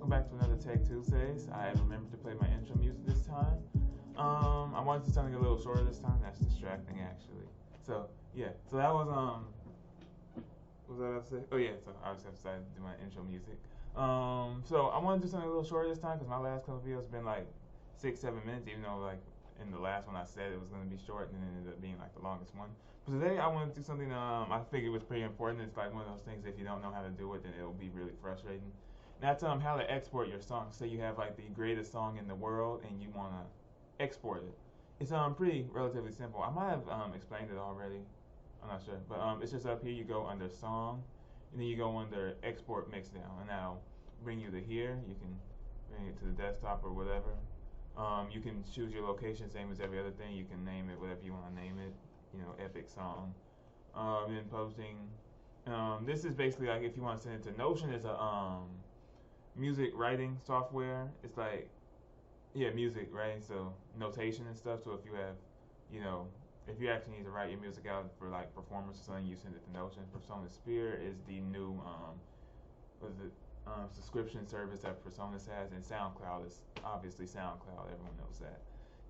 welcome back to another Tech Tuesdays. I remembered to play my intro music this time. I wanted to do something a little shorter this time. That's distracting, actually. So yeah, so that was what was that I have to say? Oh yeah, so I just decided to do my intro music. So I want to do something a little shorter this time because my last couple videos have been like 6-7 minutes, even though like in the last one I said it was going to be short and then it ended up being like the longest one. But today I want to do something I figured was pretty important. It's like one of those things that if you don't know how to do it, then it'll be really frustrating. And that's how to export your song. Say you have like the greatest song in the world and you want to export it. It's pretty relatively simple. I might have explained it already. I'm not sure, but it's just up here. You go under song, and then you go under export mixdown, and that'll bring you to here. You can bring it to the desktop or whatever. You can choose your location, same as every other thing. You can name it whatever you want to name it. You know, epic song. Then posting. This is basically like if you want to send it to Notion. It's a music writing software. It's like, yeah, music, right? So notation and stuff. So if you have, you know, if you actually need to write your music out for like performance or something, you send it to Notion. Persona Sphere is the new subscription service that Personas has, and SoundCloud is obviously SoundCloud. Everyone knows that.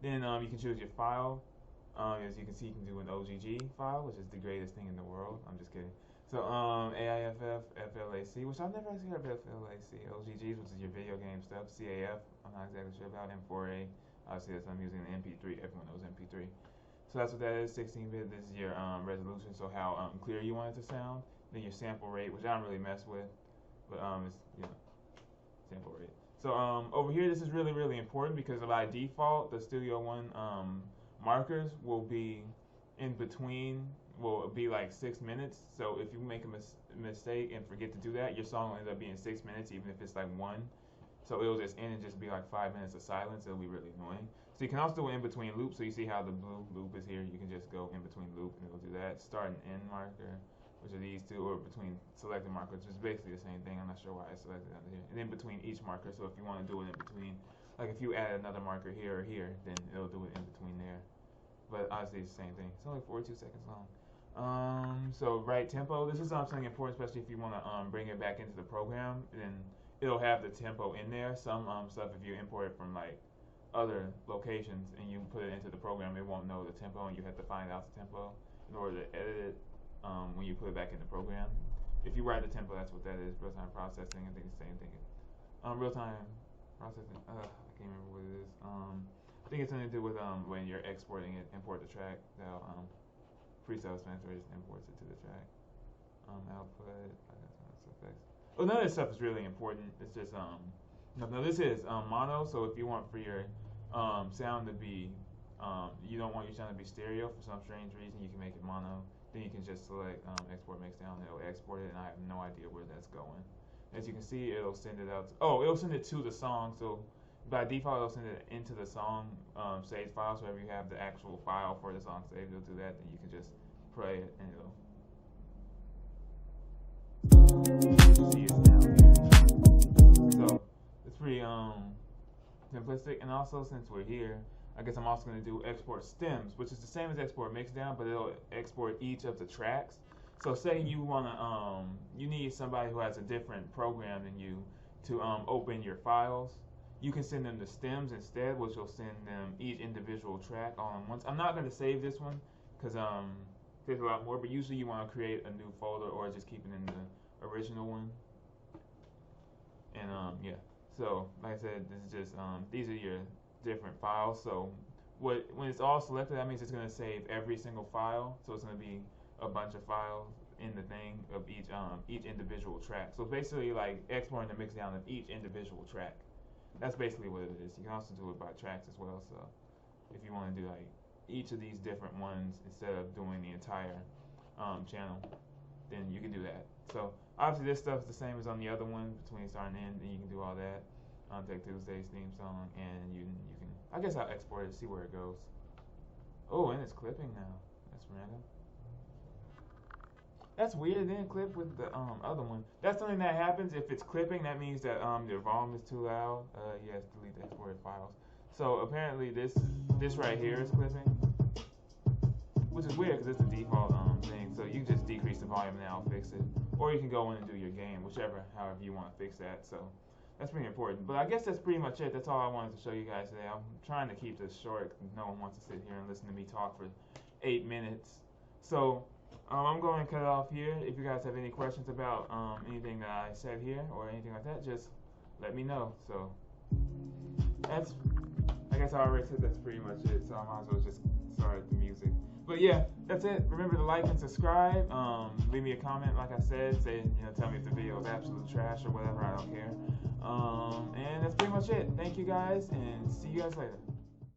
Then you can choose your file. As you can see, you can do an OGG file, which is the greatest thing in the world. I'm just kidding. So AIFF, FLAC, which I've never actually heard of FLAC. OGGs, which is your video game stuff. CAF, I'm not exactly sure about. M4A, obviously that's I'm using the MP3. Everyone knows MP3. So that's what that is. 16-bit. This is your resolution, so how clear you want it to sound. Then your sample rate, which I don't really mess with, but it's sample rate. So over here, this is really really important because by default, the Studio One markers will be in between. Will be like 6 minutes. So if you make a mistake and forget to do that, your song will end up being 6 minutes, even if it's like 1. So it'll just end and just be like 5 minutes of silence. It'll be really annoying. So you can also do an in-between loop. So you see how the blue loop is here. You can just go in between loop and it'll do that. Start and end marker, which are these two, or between selected markers, which is basically the same thing. I'm not sure why I selected that here. And in between each marker. So if you want to do it in between, like if you add another marker here or here, then it'll do it in between there. But obviously it's the same thing. It's only 42 seconds long. So right tempo. This is something important, especially if you want to bring it back into the program. Then it'll have the tempo in there. Some stuff, if you import it from like other locations and you put it into the program, it won't know the tempo, and you have to find out the tempo in order to edit it when you put it back in the program. If you write the tempo, that's what that is. Real-time processing. I think it's the same thing. Real-time processing. I can't remember what it is. I think it's something to do with when you're exporting it, import the track. That'll pre-sales transfer just imports it to the track. Output. Effects. Well, none of this stuff is really important. It's just no, this is mono. So if you want for your sound to be you don't want your sound to be stereo for some strange reason, you can make it mono. Then you can just select export mixdown. It'll export it, and I have no idea where that's going. As you can see, it'll send it out. It'll send it to the song. So by default, it'll send it into the song saved file. So if you have the actual file for the song saved, it'll do that. Then you can just play it, and it'll see it down here. So it's pretty simplistic. And also, since we're here, I guess I'm also going to do export stems, which is the same as export mixdown, but it'll export each of the tracks. So say you want to, you need somebody who has a different program than you to open your files. You can send them the stems instead, which will send them each individual track all at once. I'm not going to save this one because there's a lot more, but usually you want to create a new folder or just keep it in the original one. And yeah, so like I said, this is just these are your different files. So when it's all selected, that means it's going to save every single file. So it's going to be a bunch of files in the thing of each individual track. So basically like exporting the mixdown of each individual track. That's basically what it is. You can also do it by tracks as well. So if you want to do like each of these different ones instead of doing the entire channel, then you can do that. So obviously this stuff is the same as on the other one between start and end. Then you can do all that on Tech Tuesday's theme song, and you can. I guess I'll export it, see where it goes. Oh, and it's clipping now. That's random. That's weird. It didn't clip with the other one. That's something that happens if it's clipping. That means that the volume is too loud. Yes, delete the exported files. So apparently this right here is clipping, which is weird because it's the default thing. So you can just decrease the volume and that'll fix it, or you can go in and do your game, however you want to fix that. So That's pretty important. But I guess that's pretty much it. That's all I wanted to show you guys today. I'm trying to keep this short. No one wants to sit here and listen to me talk for 8 minutes. So I'm going to cut it off here. If you guys have any questions about anything that I said here or anything like that, just let me know. So that's, I guess I already said that's pretty much it. So I might as well just start the music. But yeah, that's it. Remember to like and subscribe. Leave me a comment, like I said. Say, tell me if the video is absolute trash or whatever. I don't care. And that's pretty much it. Thank you guys, and see you guys later.